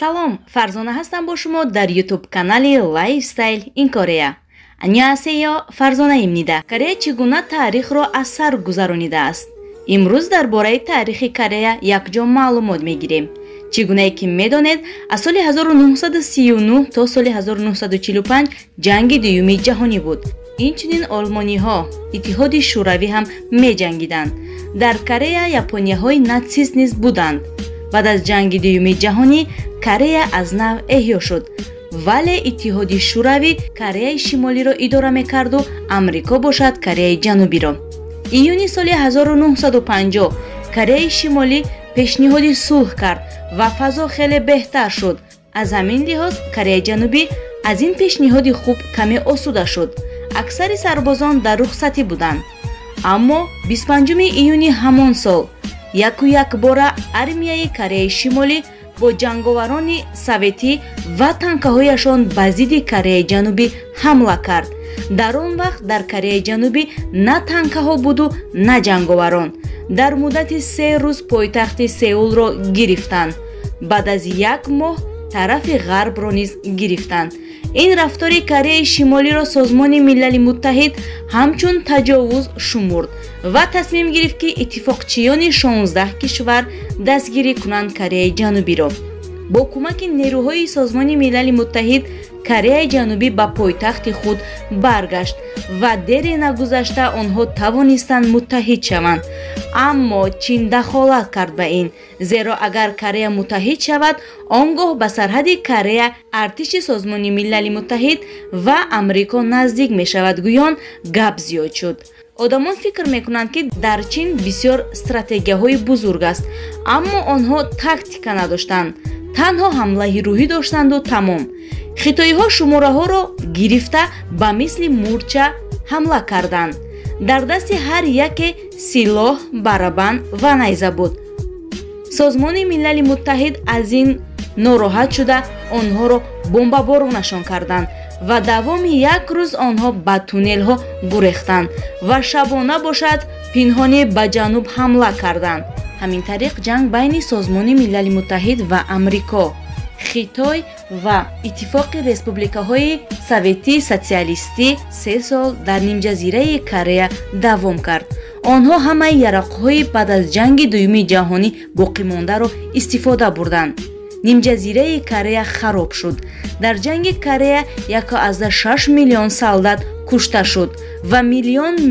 салом, Фарзона ҳастам бо шумо дар YouTube канали Lifestyle in Korea. Аньясеё, Фарзона имнида. Корея чӣ гуна таърихро аз сар гузаронидааст? Имрӯз дар бораи таърихи Корея якҷо маълумот мегирем. Чӣ гунае ки медонед, аз соли 1939 то соли 1945 ҷанги дуюми ҷаҳонӣ буд. Инчунин олмониҳо, Иттиҳоди Шӯравӣ ҳам меҷангиданд. Дар Корея японияҳои натсист низ буданд. Баъд аз ҷанги дуюми ҷаҳонӣ Корея аз нав эҳё шуд, вале Иттиҳоди Шӯравӣ Кореяи Шимолиро идора мекарду Амрико бошад Кореяи Ҷанубиро. Июни соли 1950 Кореяи Шимолӣ пешниҳоди сулҳ кард ва фазо хеле беҳтар шуд. Аз ҳамин лиҳоз Кореяи Ҷанубӣ аз ин пешниҳоди хуб каме осуда шуд. Аксари сарбозон дар рухсатӣ буданд. Аммо 25 июни ҳамон сол як бора армияи Кореяи Шимолӣ бо ҷанговарони советӣ ва танкаҳояшон ба зидди Кореяи Ҷанубӣ ҳамла кард. Дар он вақт дар Кореяи Ҷанубӣ на танкаҳо буду, на ҷанговарон. Дар муддати 3 рӯз пойтахти Сеулро гирифтанд. Баъд аз 1 моҳ тарафи ғарбро низ гирифтанд. Ин рафтори Кореяи Шимолиро Созмони Милали Муттаҳид ҳамчун таҷовуз шумурд ва тасмим гирифт, ки иттифоқчиёни 16 кишвар дастгирӣ кунанд Кореяи Ҷанубиро. Бо кӯмаки нерӯҳои Созмони Милали Муттаҳид Кореяи Ҷанубӣ ба пойтахти худ баргашт ва дере нагузашта онҳо тавонистанд муттаҳид шаванд. Аммо Чин дахолат кард ба ин, зеро агар Корея муттаҳид шавад, он гоҳ ба сарҳади Корея артиши Созмони Милали Муттаҳид ва Амрико наздик мешавад гӯён гап зиёд шуд. Одамон фикр мекунанд, ки дар Чин бисёр стратегияҳои бузург аст, аммо онҳо тактика надоштанд. Танҳо ҳамлаи рӯҳӣ доштанду тамом. Хитоиҳо шумораҳоро гирифта ба мисли мурча ҳамла карданд. Дар дасти ҳар яке силоҳ, барабан ва найза буд. Созмони Милали Муттаҳид аз ин нороҳат шуда онҳоро бомбаборонашон карданд ва давоми 1 рӯз онҳо ба туннелҳо гурехтанд ва шабона бошад пинҳонӣ ба ҷануб ҳамла карданд. ҳамин тариқ ҷанг байни Созмони Милали Муттаҳид ва Амрико, Хитой ва Иттифоқи Республикаҳои Советии Социалистӣ 3 сол дар нимҷазираи Корея давом кард. Онҳо ҳамаи ярақҳои баъд аз ҷанги дуюми ҷаҳонӣ боқимондаро истифода бурданд. Нимҷазираи Корея хароб шуд. Дар ҷанги Корея 1,6 миллион солдат кушта шуд ва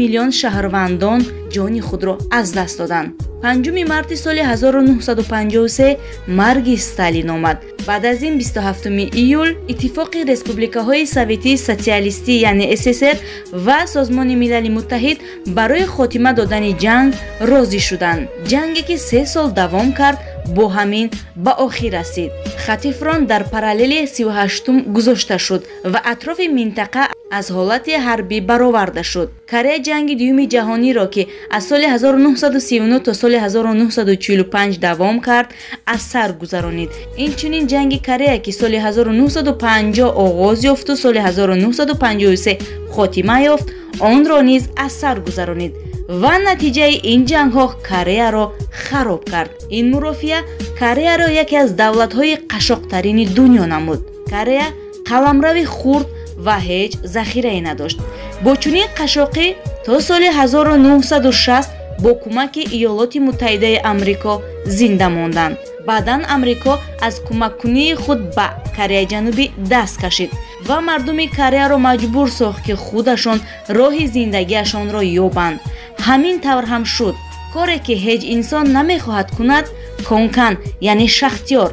миллион шаҳрвандон ҷони худро аз даст доданд. 5 марти соли 1953 марги Сталин омад. Баъд аз ин 27 июл Иттифоқи Республикаҳои Советии Социалистӣ яъне СССР ва Созмони Милали Муттаҳид барои хотима додани ҷанг розӣ шуданд. Ҷанге ки 3 сол давом кард, бо ҳамин ба охир расид. Хати фронт дар параллели 38-ум гузошта шуд ва атрофи минтақа аз ҳолати ҳарбӣ бароварда шуд. Корея ҷанги дуюми ҷаҳониро, ки аз соли 1939 то соли 1945 давом кард, аз сар гузаронид. Инчунин ҷанги Корея, ки соли 1950 оғоз ёфту соли 1953 хотима ёфт, онро низ аз сар гузаронид ва натиҷаи ин ҷангҳо Кореяро хароб кард. Ин мурофиа Кореяро яке аз давлатҳои қашоқтарини дунё намуд. Корея қаламрави хурд ва ҳеҷ захирае надошт. Бо чунин қашоқӣ то соли 1960 бо кӯмаки Иёлоти Муттаҳидаи Амрико зинда монданд. Баъдан Амрико аз кӯмаккунии худ ба Кореяи Ҷанубӣ даст кашид ва мардуми Кореяро маҷбур сохт, ки худашон роҳи зиндагиашонро ёбанд. Ҳамин тавр ҳам шуд. Коре ки ҳеҷ инсон намехоҳад кунад, конкан яъне шахтёр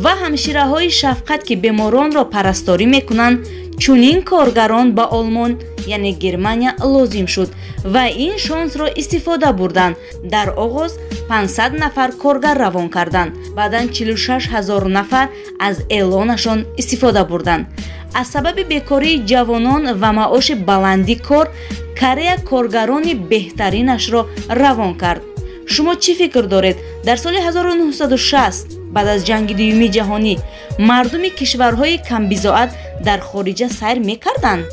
ва ҳамшираҳои шафқат, ки беморонро парасторӣ мекунанд, чунин коргарон ба Олмон яъне Германия лозим шуд ва ин шонсро истифода бурданд. Дар оғоз 500 нафар коргар равон карданд. Баъдан 46 000 нафар аз эълонашон истифода бурданд. Аз сабаби бекории ҷавонон ва маоши баланди кор, Корея коргарони беҳтаринашро равон кард. Шумо чӣ фикр доред? Дар соли 1960 баъд аз ҷанги дуюми ҷаҳонӣ мардуми кишварҳои камбизоат дар хориҷа сайр мекарданд?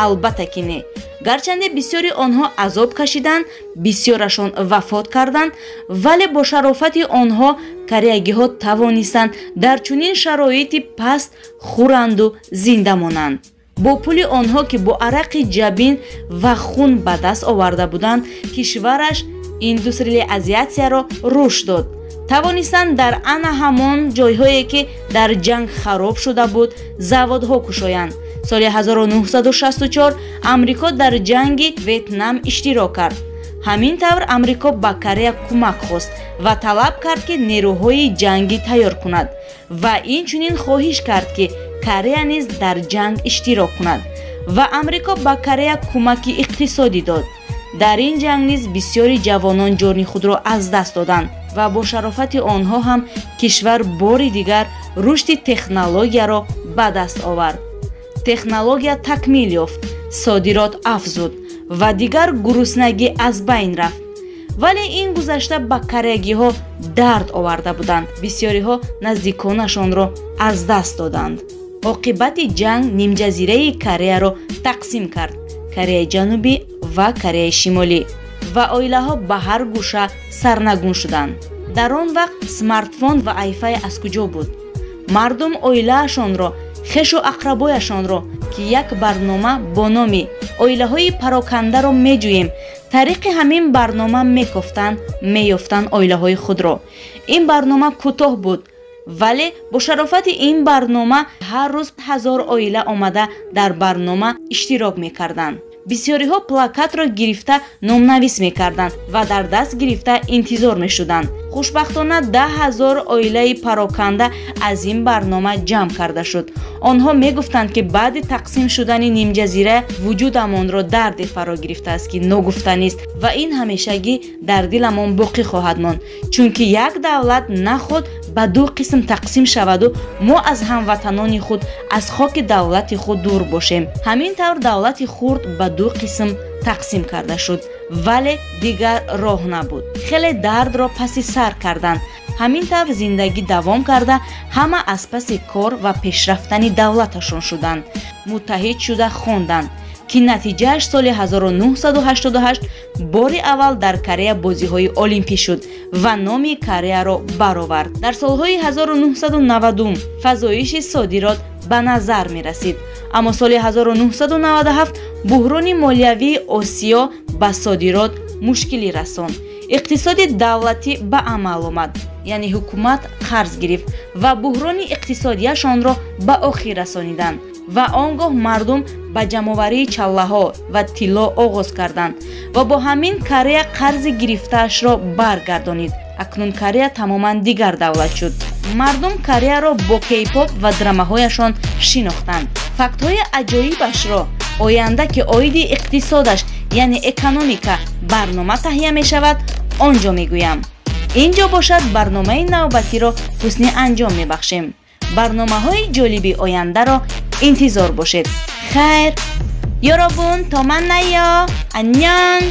Албатта ки не. гарчанде бисёри онҳо азоб кашиданд, бисёрашон вафот карданд, вале бо шарофати онҳо кореягиҳо тавонистанд дар чунин шароити паст хӯранду зинда монанд. бо пули онҳо ки бо арақи ҷабин ва хун ба даст оварда буданд, кишвараш индустриализатсияро рушд дод. тавонистанд дар ана ҳамон ҷойҳое ки дар ҷанг хароб шуда буд, заводҳо кушоянд. соли 1964 амрико дар ҷанги Ветнам иштирок кард. ҳамин тавр амрико ба Корея кӯмак хост ва талаб кард ки нерӯҳои ҷангӣ тайёр кунад ва инчунин хоҳиш кард ки Корея низ дар ҷанг иштирок кунад ва амрико ба Корея кӯмаки иқтисодӣ дод. дар ин ҷанг низ бисёри ҷавонон ҷони худро аз даст доданд ва бо шарофати онҳо ҳам кишвар бори дигар рушди технологияро ба даст овард. технология такмил ёфт, содирот афзуд ва дигар гуруснагӣ аз байн рафт. вале ин гузашта ба кореягиҳо дард оварда буданд. бисёриҳо наздиконашонро аз даст доданд. оқибати ҷанг нимҷазираи Кореяро тақсим кард. Кореяи ҷанубӣ ва Кореяи шимолӣ ва оилаҳо ба ҳар гӯша сарнагун шуданд. дар он вақт смартфон ва айфай аз куҷо буд? мардум оилаашонро, хешу ақрабояшонро ки як барнома бо номи оилаҳои парокандаро меҷӯем, тариқи ҳамин барнома мекофтанд, меёфтанд оилаҳои худро. ин барнома кӯтоҳ буд, вале бо шарофати ин барнома ҳар рӯз 1000 оила омада дар барнома иштирок мекарданд. бисёриҳо плакатро гирифта номнавис мекарданд ва дар даст гирифта интизор мешуданд. хушбахтона 10,000 оилаи пароканда аз ин барнома ҷамъ карда шуд. онҳо мегуфтанд ки баъди тақсим шудани нимҷазира вуҷудамонро дарде фаро гирифтааст ки ногуфтанист ва ин ҳамешагӣ дар диламон боқӣ хоҳад монд, чунки як давлат наход ба ду қисм тақсим шаваду мо аз ҳамватанони худ аз хоки давлати худ дур бошем. ҳамин тавр давлати хурд ба ду қисм тақсим карда шуд, вале дигар роҳ набуд. хеле дардро паси сар карданд. ҳамин тавр зиндагӣ давом карда ҳама аз паси кор ва пешрафтани давлаташон шуданд. муттаҳид шуда хонданд ки натиҷааш соли 1988 бори аввал дар Корея бозиҳои олимпӣ шуд ва номи Кореяро баровард. дар солҳои 1990 фазоиши содирот ба назар мерасид, аммо соли 1997 буҳрони молиявии Осиё ба содирот мушкилӣ расонд. иқтисоди давлатӣ ба амал омад, яъне ҳукумат қарз гирифт ва буҳрони иқтисодияшонро ба охир расониданд ва он гоҳ мардум ба ҷамъоварии чаллаҳо ва тилло оғоз карданд ва бо ҳамин Корея қарзи гирифтаашро баргардонид. акнун Корея тамоман дигар давлат шуд. мардум Кореяро бо кейпоп ва драмаҳояшон шинохтанд. фактҳои аҷоибашро оянда ки оиди иқтисодаш яъне экономика барнома таҳия мешавад, онҷо мегӯям. инҷо бошад барномаи навбатиро ҳусни анҷом мебахшем. барномаҳои ҷолиби ояндаро интизор бошед. хайр, ёробун, то ман наё, анён.